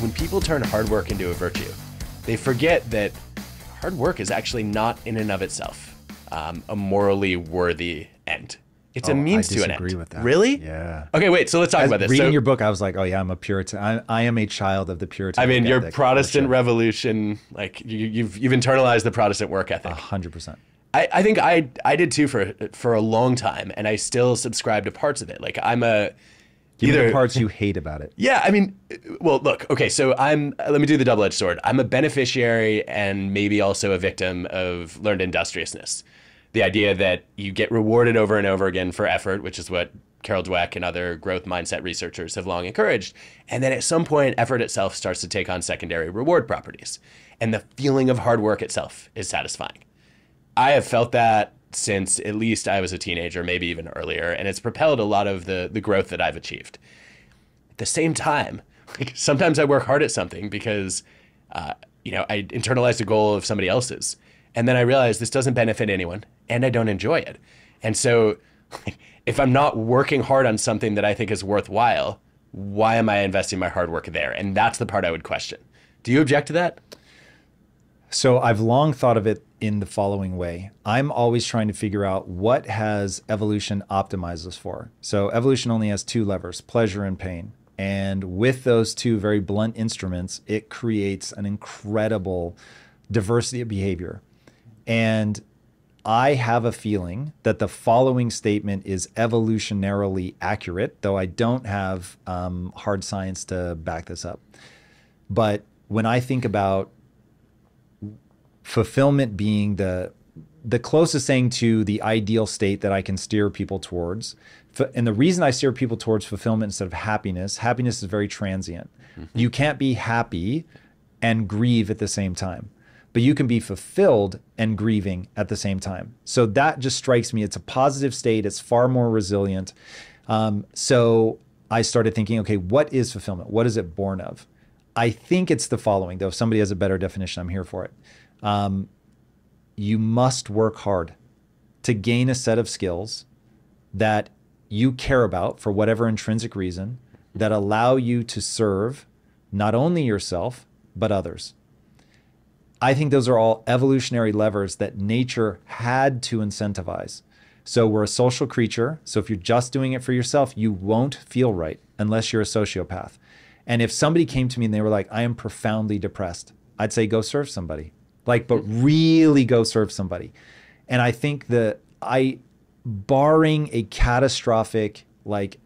when people turn hard work into a virtue, they forget that hard work is actually not in and of itself a morally worthy end. It's a means to an end. I disagree with that. Really? Yeah. Okay, wait, so let's talk about this. Reading your book, I was like, oh yeah, I'm a Puritan. I am a child of the Puritan. I mean, your ethic, Protestant revolution, like you've internalized the Protestant work ethic. 100%. I think I did too for a long time, and I still subscribe to parts of it. Like I'm a Give me the parts you hate about it. Yeah, I mean, well, look, okay, so let me do the double-edged sword. I'm a beneficiary and maybe also a victim of learned industriousness. The idea that you get rewarded over and over again for effort, which is what Carol Dweck and other growth mindset researchers have long encouraged. And then at some point, effort itself starts to take on secondary reward properties. And the feeling of hard work itself is satisfying. I have felt that since at least I was a teenager, maybe even earlier, and it's propelled a lot of the growth that I've achieved. At the same time, like sometimes I work hard at something because, I internalized a goal of somebody else's, and then I realize this doesn't benefit anyone, and I don't enjoy it. And so if I'm not working hard on something that I think is worthwhile, why am I investing my hard work there? And that's the part I would question. Do you object to that? So I've long thought of it in the following way. I'm always trying to figure out what has evolution optimized us for. So evolution only has two levers, pleasure and pain. And with those two very blunt instruments, it creates an incredible diversity of behavior. And I have a feeling that the following statement is evolutionarily accurate, though I don't have hard science to back this up. But when I think about fulfillment being the closest thing to the ideal state that I can steer people towards. And the reason I steer people towards fulfillment instead of happiness is very transient. Mm-hmm. You can't be happy and grieve at the same time, but you can be fulfilled and grieving at the same time. So that just strikes me. It's a positive state. It's far more resilient. So I started thinking, okay, what is fulfillment? What is it born of? I think it's the following, though. If somebody has a better definition, I'm here for it. You must work hard to gain a set of skills that you care about for whatever intrinsic reason that allow you to serve not only yourself, but others. I think those are all evolutionary levers that nature had to incentivize. So we're a social creature. So if you're just doing it for yourself, you won't feel right unless you're a sociopath. And if somebody came to me and they were like, I am profoundly depressed, I'd say, go serve somebody. But really go serve somebody. And I think barring a catastrophic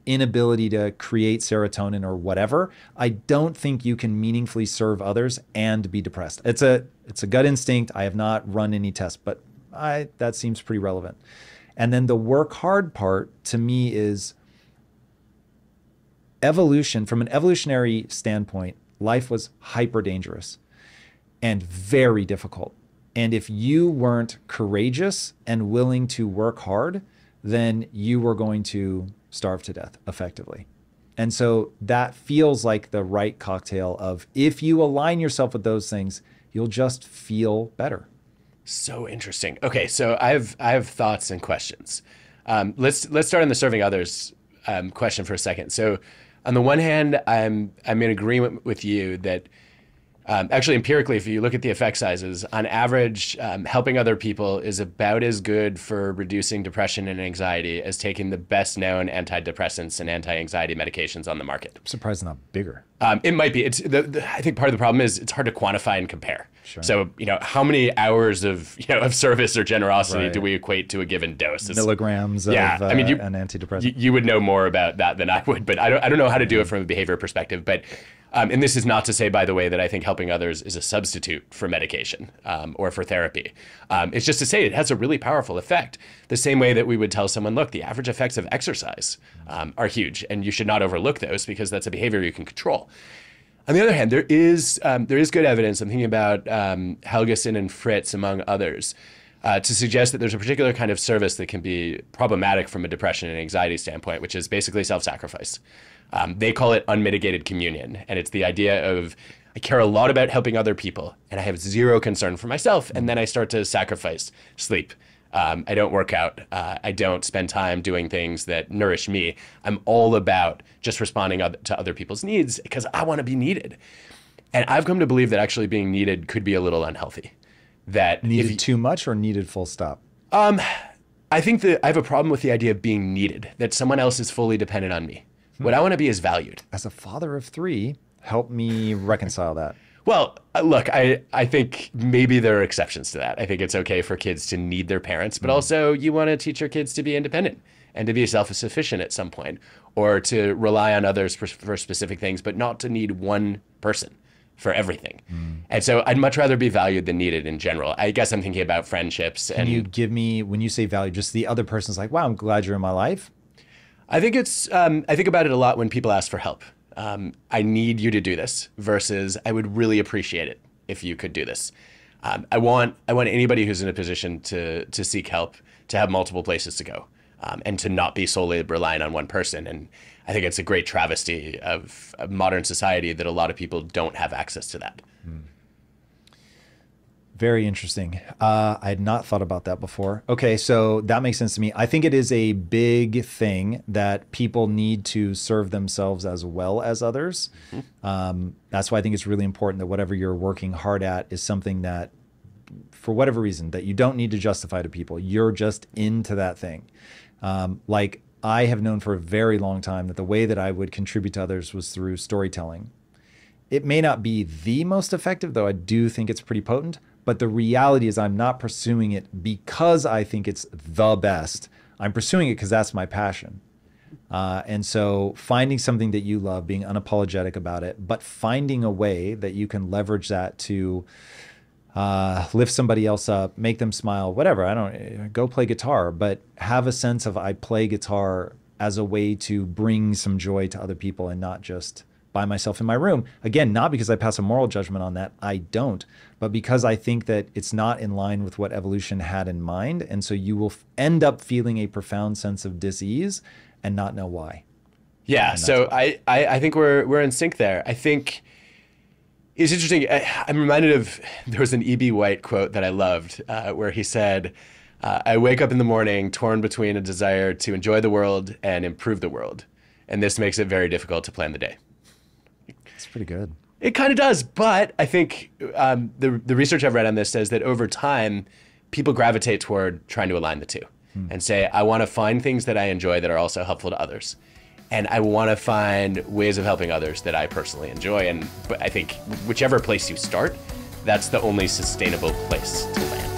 inability to create serotonin or whatever, I don't think you can meaningfully serve others and be depressed. It's a gut instinct. I have not run any tests, but that seems pretty relevant. And then the work hard part to me is evolution. From an evolutionary standpoint, life was hyper dangerous and very difficult. And if you weren't courageous and willing to work hard, then you were going to starve to death effectively. And so that feels like the right cocktail of, if you align yourself with those things, you'll just feel better. So interesting. Okay, so I have thoughts and questions. Let's start on the serving others question for a second. So on the one hand, I'm in agreement with you that actually, empirically, if you look at the effect sizes, on average, helping other people is about as good for reducing depression and anxiety as taking the best known antidepressants and anti-anxiety medications on the market. I'm surprised it's not bigger. It might be. I think part of the problem is it's hard to quantify and compare. Sure. So, how many hours of service or generosity do we equate to a given dose? Milligrams of an antidepressant. You would know more about that than I would, but I don't know how to do it from a behavior perspective. But and this is not to say, by the way, that I think helping others is a substitute for medication or for therapy. It's just to say it has a really powerful effect. The same way that we would tell someone, look, the average effects of exercise are huge, and you should not overlook those because that's a behavior you can control. On the other hand, there is good evidence. I'm thinking about Helgeson and Fritz, among others, to suggest that there's a particular kind of service that can be problematic from a depression and anxiety standpoint, which is basically self-sacrifice. They call it unmitigated communion. And it's the idea of, I care a lot about helping other people and I have zero concern for myself. And then I start to sacrifice sleep. I don't work out. I don't spend time doing things that nourish me. I'm all about just responding to other people's needs because I want to be needed. And I've come to believe that actually being needed could be a little unhealthy. That Needed too much or needed full stop? I think that I have a problem with the idea of being needed, that someone else is fully dependent on me. What I want to be is valued. As a father of 3, help me reconcile that. Well, look, I think maybe there are exceptions to that. I think it's okay for kids to need their parents, but also you want to teach your kids to be independent and to be self-sufficient at some point, or to rely on others for specific things, but not to need one person for everything. And so I'd much rather be valued than needed in general. I guess I'm thinking about friendships. Can you give me, when you say value, just the other person's like, wow, I'm glad you're in my life? I think it's, I think about it a lot when people ask for help. I need you to do this versus I would really appreciate it if you could do this. I want anybody who's in a position to seek help to have multiple places to go, and to not be solely relying on one person. And I think it's a great travesty of modern society that a lot of people don't have access to that. Very interesting. I had not thought about that before. Okay, so that makes sense to me. I think it is a big thing that people need to serve themselves as well as others. That's why I think it's really important that whatever you're working hard at is something that, for whatever reason, that you don't need to justify to people. You're just into that thing. Like I have known for a very long time that the way that I would contribute to others was through storytelling. It may not be the most effective, though I do think it's pretty potent. But the reality is I'm not pursuing it because I think it's the best. I'm pursuing it because that's my passion. And so finding something that you love, being unapologetic about it, but finding a way that you can leverage that to lift somebody else up, make them smile, whatever. I don't go play guitar, but have a sense of I play guitar as a way to bring some joy to other people and not just by myself in my room. Again, not because I pass a moral judgment on that, I don't, but because I think that it's not in line with what evolution had in mind. And so you will end up feeling a profound sense of dis-ease and not know why. Yeah, so I think we're in sync there. I think it's interesting. I'm reminded of, there was an E.B. White quote that I loved where he said, I wake up in the morning torn between a desire to enjoy the world and improve the world. And this makes it very difficult to plan the day. It's pretty good. It kind of does, but I think the research I've read on this says that over time, people gravitate toward trying to align the two and say, I want to find things that I enjoy that are also helpful to others. And I want to find ways of helping others that I personally enjoy. But I think whichever place you start, that's the only sustainable place to land.